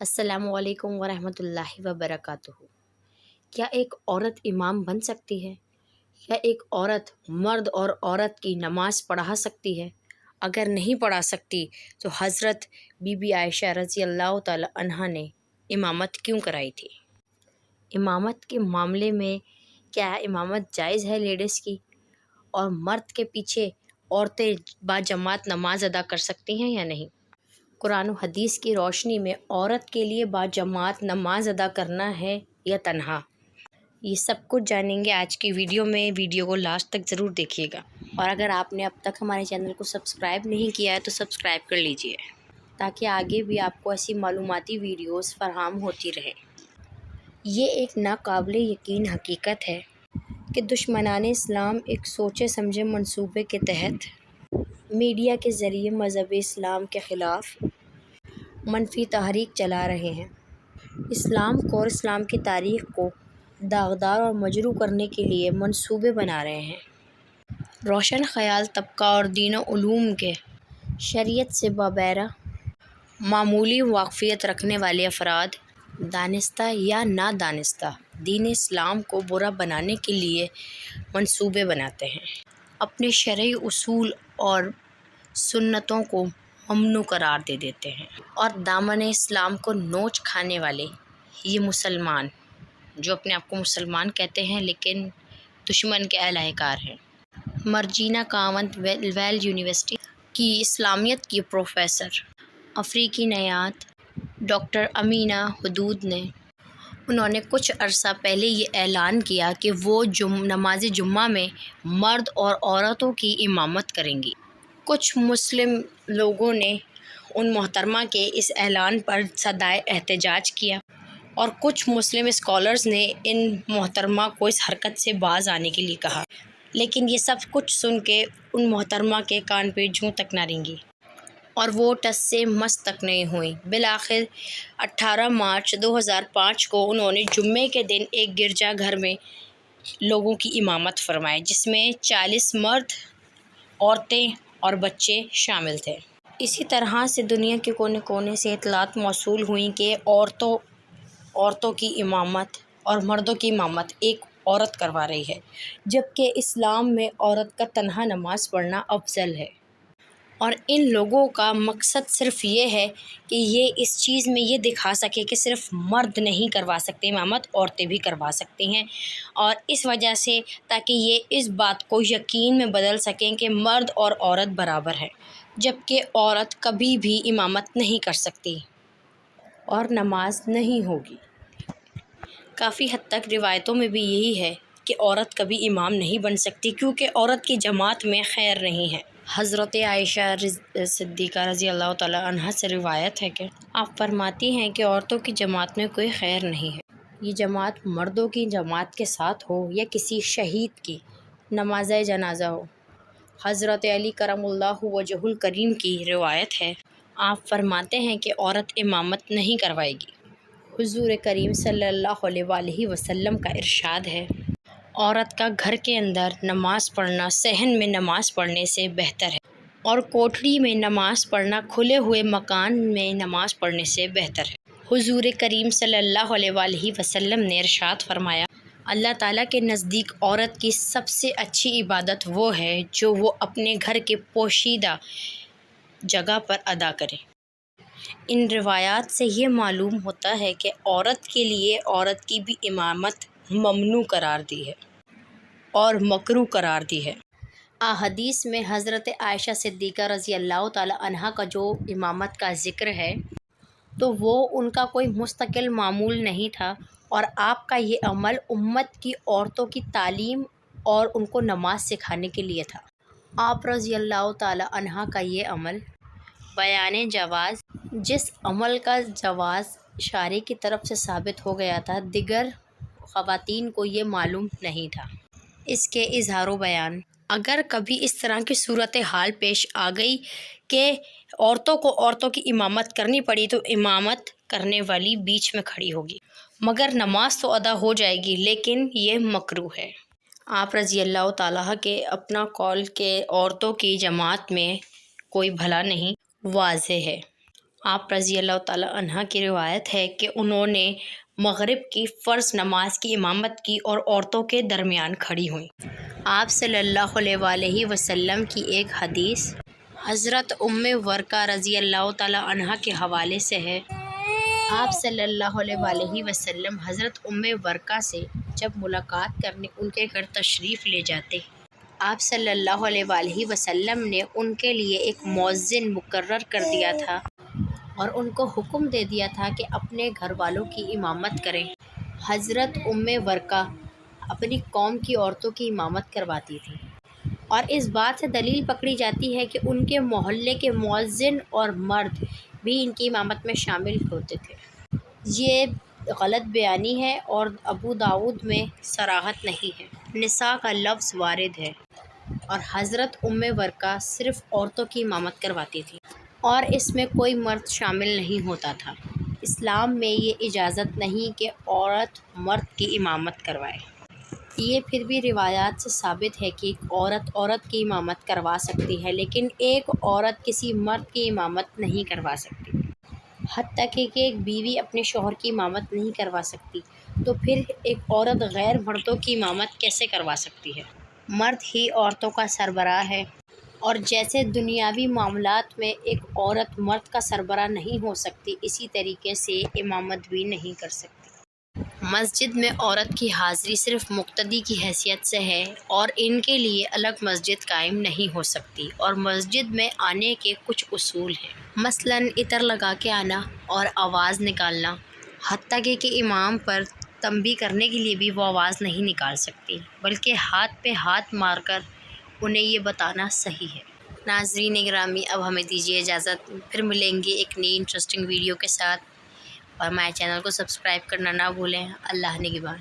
السلام علیکم ورحمۃ اللہ وبرکاتہ۔ کیا ایک عورت امام بن سکتی ہے؟ کیا ایک عورت مرد اور عورت کی نماز پڑھا سکتی ہے؟ اگر نہیں پڑھا سکتی تو حضرت بی بی عائشہ رضی اللہ تعالی عنہا نے امامت کیوں کرائی تھی؟ امامت کے معاملے میں کیا امامت جائز ہے لیڈیز کی؟ اور مرد کے پیچھے عورتیں باجماعت نماز ادا کر سکتی ہیں یا نہیں؟ قرآن و حدیث کی روشنی میں عورت کے لیے باجماعت نماز ادا کرنا ہے یا تنہا؟ یہ سب کچھ جانیں گے آج کی ویڈیو میں۔ ویڈیو کو لاسٹ تک ضرور دیکھیے گا، اور اگر آپ نے اب تک ہمارے چینل کو سبسکرائب نہیں کیا ہے تو سبسکرائب کر لیجئے تاکہ آگے بھی آپ کو ایسی معلوماتی ویڈیوز فراہم ہوتی رہے۔ یہ ایک ناقابل یقین حقیقت ہے کہ دشمنان اسلام ایک سوچے سمجھے منصوبے کے تحت میڈیا کے ذریعے مذہب اسلام کے خلاف منفی تحریک چلا رہے ہیں۔ اسلام کو اور اسلام کی تاریخ کو داغدار اور مجروح کرنے کے لیے منصوبے بنا رہے ہیں۔ روشن خیال طبقہ اور دین و علوم کے شریعت سے بابرہ معمولی واقفیت رکھنے والے افراد دانستہ یا نادانستہ دین اسلام کو برا بنانے کے لیے منصوبے بناتے ہیں، اپنے شرعی اصول اور سنتوں کو ممنوع قرار دے دیتے ہیں، اور دامن اسلام کو نوچ کھانے والے یہ مسلمان جو اپنے آپ کو مسلمان کہتے ہیں لیکن دشمن کے اہلِ کار ہیں۔ مرجینا کانوینٹ ویل یونیورسٹی کی اسلامیت کی پروفیسر افریقی نژاد ڈاکٹر امینہ حدود انہوں نے کچھ عرصہ پہلے یہ اعلان کیا کہ وہ نماز جمعہ میں مرد اور عورتوں کی امامت کریں گی۔ کچھ مسلم لوگوں نے ان محترمہ کے اس اعلان پر صدائے احتجاج کیا، اور کچھ مسلم اسکالرز نے ان محترمہ کو اس حرکت سے باز آنے کے لیے کہا، لیکن یہ سب کچھ سن کے ان محترمہ کے کان پہ جوں تک نہ رینگی، اور وہ ٹس سے مس تک نہیں ہوئیں۔ بالآخر 18 مارچ 2005 کو انہوں نے جمعے کے دن ایک گرجا گھر میں لوگوں کی امامت فرمائی، جس میں 40 مرد، عورتیں اور بچے شامل تھے۔ اسی طرح سے دنیا کے کونے کونے سے اطلاعات موصول ہوئیں کہ عورتوں کی امامت اور مردوں کی امامت ایک عورت کروا رہی ہے، جبکہ اسلام میں عورت کا تنہا نماز پڑھنا افضل ہے، اور ان لوگوں کا مقصد صرف یہ ہے کہ یہ اس چیز میں یہ دکھا سکے کہ صرف مرد نہیں کروا سکتے امامت، عورتیں بھی کروا سکتی ہیں، اور اس وجہ سے تاکہ یہ اس بات کو یقین میں بدل سکیں کہ مرد اور عورت برابر ہے، جبکہ عورت کبھی بھی امامت نہیں کر سکتی اور نماز نہیں ہوگی۔ کافی حد تک روایتوں میں بھی یہی ہے کہ عورت کبھی امام نہیں بن سکتی، کیونکہ عورت کی جماعت میں خیر نہیں ہے۔ حضرت عائشہ صدیقہ رضی اللہ تعالی عنہا سے روایت ہے کہ آپ فرماتی ہیں کہ عورتوں کی جماعت میں کوئی خیر نہیں ہے، یہ جماعت مردوں کی جماعت کے ساتھ ہو یا کسی شہید کی نماز جنازہ ہو۔ حضرت علی کرم اللہ وجہہ الکریم کی روایت ہے، آپ فرماتے ہیں کہ عورت امامت نہیں کروائے گی۔ حضور کریم صلی اللہ علیہ وآلہ وسلم کا ارشاد ہے، عورت کا گھر کے اندر نماز پڑھنا صحن میں نماز پڑھنے سے بہتر ہے، اور کوٹھڑی میں نماز پڑھنا کھلے ہوئے مکان میں نماز پڑھنے سے بہتر ہے۔ حضور کریم صلی اللہ علیہ وآلہ وسلم نے ارشاد فرمایا، اللہ تعالیٰ کے نزدیک عورت کی سب سے اچھی عبادت وہ ہے جو وہ اپنے گھر کے پوشیدہ جگہ پر ادا کرے۔ ان روایات سے یہ معلوم ہوتا ہے کہ عورت کے لیے عورت کی بھی امامت ممنوع قرار دی ہے اور مکروہ قرار دی ہے۔ احادیث میں حضرت عائشہ صدیقہ رضی اللہ تعالی عنہا کا جو امامت کا ذکر ہے تو وہ ان کا کوئی مستقل معمول نہیں تھا، اور آپ کا یہ عمل امت کی عورتوں کی تعلیم اور ان کو نماز سکھانے کے لیے تھا۔ آپ رضی اللہ تعالی عنہا کا یہ عمل بیان جواز، جس عمل کا جواز شارع کی طرف سے ثابت ہو گیا تھا، دیگر خواتین کو یہ معلوم نہیں تھا۔ اس کے اظہار و بیان اگر کبھی اس طرح کی صورتحال پیش آ گئی کہ عورتوں کو عورتوں کی امامت کرنی پڑی تو امامت کرنے والی بیچ میں کھڑی ہوگی، مگر نماز تو ادا ہو جائے گی، لیکن یہ مکروہ ہے۔ آپ رضی اللہ تعالیٰ کے اپنا قول کہ عورتوں کی جماعت میں کوئی بھلا نہیں واضح ہے۔ آپ رضی اللہ تعالیٰ عنہ کی روایت ہے کہ انہوں نے مغرب کی فرض نماز کی امامت کی اور عورتوں کے درمیان کھڑی ہوئیں۔ آپ صلی اللہ علیہ وآلہ وسلم کی ایک حدیث حضرت ورقہ رضی اللہ تعالیٰ عنہ کے حوالے سے ہے۔ آپ صلی اللہ علیہ وآلہ وسلم حضرت ورقہ سے جب ملاقات کرنے ان کے گھر تشریف لے جاتے، آپ صلی اللہ علیہ وآلہ وسلم نے ان کے لیے ایک مؤذن مقرر کر دیا تھا اور ان کو حکم دے دیا تھا کہ اپنے گھر والوں کی امامت کریں۔ حضرت ورقہ اپنی قوم کی عورتوں کی امامت کرواتی تھی، اور اس بات سے دلیل پکڑی جاتی ہے کہ ان کے محلے کے مؤذن اور مرد بھی ان کی امامت میں شامل ہوتے تھے۔ یہ غلط بیانی ہے اور ابو داؤد میں صراحت نہیں ہے۔ نساء کا لفظ وارد ہے اور حضرت ورقہ صرف عورتوں کی امامت کرواتی تھی اور اس میں کوئی مرد شامل نہیں ہوتا تھا۔ اسلام میں یہ اجازت نہیں کہ عورت مرد کی امامت کروائے۔ یہ پھر بھی روایات سے ثابت ہے کہ ایک عورت کی امامت کروا سکتی ہے، لیکن ایک عورت کسی مرد کی امامت نہیں کروا سکتی۔ حتیٰ کہ ایک بیوی اپنے شوہر کی امامت نہیں کروا سکتی، تو پھر ایک عورت غیر مردوں کی امامت کیسے کروا سکتی ہے؟ مرد ہی عورتوں کا سربراہ ہے، اور جیسے دنیاوی معاملات میں ایک عورت مرد کا سربراہ نہیں ہو سکتی، اسی طریقے سے امامت بھی نہیں کر سکتی۔ مسجد میں عورت کی حاضری صرف مقتدی کی حیثیت سے ہے اور ان کے لیے الگ مسجد قائم نہیں ہو سکتی، اور مسجد میں آنے کے کچھ اصول ہیں۔ مثلاً عطر لگا کے آنا اور آواز نکالنا، حتیٰ کہ امام پر تنبیہ کرنے کے لیے بھی وہ آواز نہیں نکال سکتی، بلکہ ہاتھ پہ ہاتھ مار کر انہیں یہ بتانا صحیح ہے۔ ناظرین گرامی، اب ہمیں دیجیے اجازت، پھر ملیں گے ایک نئی انٹرسٹنگ ویڈیو کے ساتھ، اور ہمارے چینل کو سبسکرائب کرنا نہ بھولیں۔ اللہ نگہبان۔